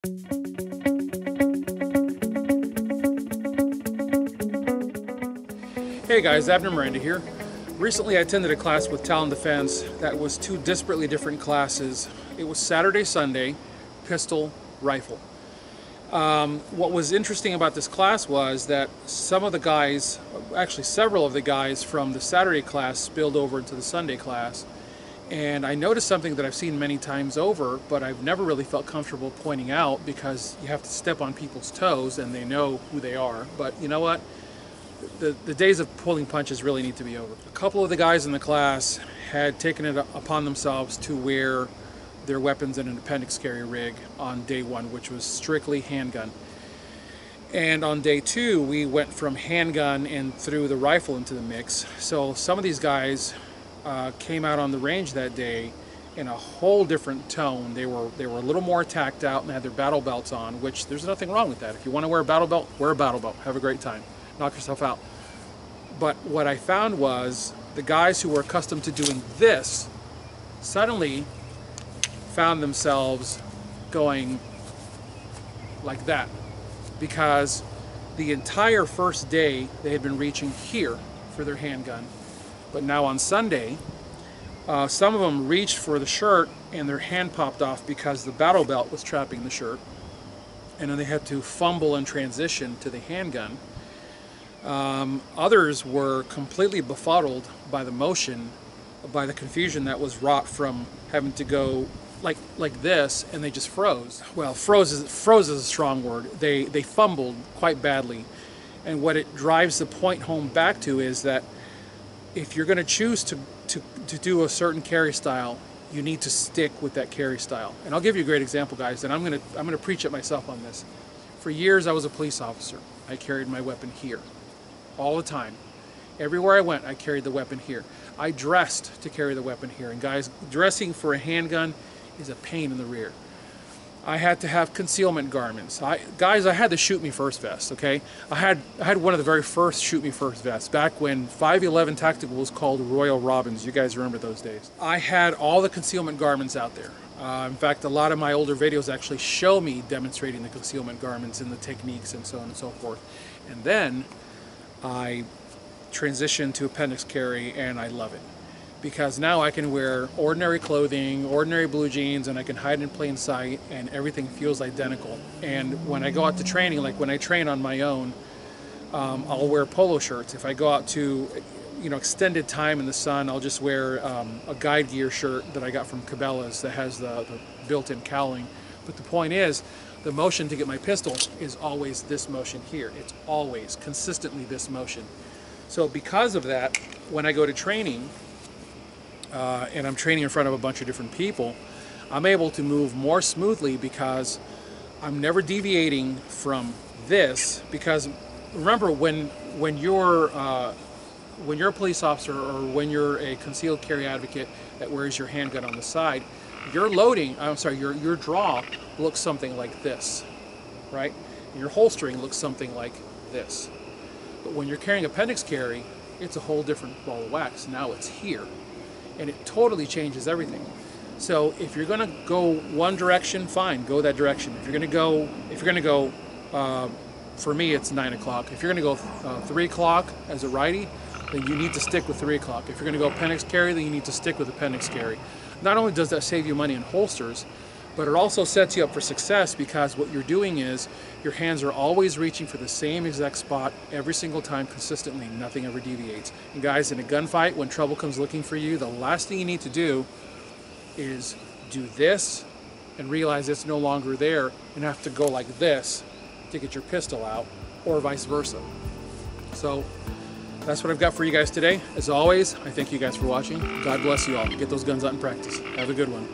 Hey guys, Abner Miranda here. Recently I attended a class with Talon Defense that was two disparately different classes. It was Saturday, Sunday, pistol, rifle. What was interesting about this class was that some of the guys, actually several of the guys from the Saturday class spilled over into the Sunday class. And I noticed something that I've seen many times over, but I've never really felt comfortable pointing out because you have to step on people's toes and they know who they are. But you know what? The days of pulling punches really need to be over. A couple of the guys in the class had taken it upon themselves to wear their weapons in an appendix carry rig on day one, which was strictly handgun. And on day two, we went from handgun and threw the rifle into the mix. So some of these guys came out on the range that day in a whole different tone. They were a little more tacked out and had their battle belts on, which there's nothing wrong with that. If you want to wear a battle belt, wear a battle belt. Have a great time. Knock yourself out. But what I found was the guys who were accustomed to doing this suddenly found themselves going like that, because the entire first day they had been reaching here for their handgun, but now on Sunday some of them reached for the shirt and their hand popped off because the battle belt was trapping the shirt, and then they had to fumble and transition to the handgun. Others were completely befuddled by the motion, by the confusion that was wrought from having to go like this, and they just froze. Well, froze is a strong word. They fumbled quite badly, and what it drives the point home back to is that if you're going to choose to do a certain carry style, you need to stick with that carry style. And I'll give you a great example, guys, and I'm going to preach at myself on this. For years I was a police officer. I carried my weapon here all the time. Everywhere I went, I carried the weapon here. I dressed to carry the weapon here. And guys, dressing for a handgun is a pain in the rear. I had to have concealment garments. I had the shoot me first vest, okay? I had one of the very first shoot me first vests back when 511 Tactical was called Royal Robins. You guys remember those days. I had all the concealment garments out there. In fact, a lot of my older videos actually show me demonstrating the concealment garments and the techniques and so on and so forth. And then I transitioned to appendix carry, and I love it because now I can wear ordinary clothing, ordinary blue jeans, and I can hide in plain sight, and everything feels identical. And when I go out to training, like when I train on my own, I'll wear polo shirts. If I go out to extended time in the sun, I'll just wear a guide gear shirt that I got from Cabela's that has the built-in cowling. But the point is, the motion to get my pistol is always this motion here. It's always consistently this motion. So because of that, when I go to training, and I'm training in front of a bunch of different people, I'm able to move more smoothly because I'm never deviating from this. Because remember, when you're a police officer or when you're a concealed carry advocate that wears your handgun on the side, your draw looks something like this, right? And your holstering looks something like this. But when you're carrying appendix carry, it's a whole different ball of wax. Now it's here, and it totally changes everything. So if you're going to go one direction, fine, go that direction. If you're going to go, for me it's 9 o'clock. If you're going to go 3 o'clock as a righty, then you need to stick with 3 o'clock. If you're going to go appendix carry, then you need to stick with appendix carry. Not only does that save you money in holsters, but it also sets you up for success because what you're doing is your hands are always reaching for the same exact spot every single time consistently. Nothing ever deviates. And guys, in a gunfight, when trouble comes looking for you, the last thing you need to do is do this and realize it's no longer there and have to go like this to get your pistol out, or vice versa. So that's what I've got for you guys today. As always, I thank you guys for watching. God bless you all. Get those guns out in practice. Have a good one.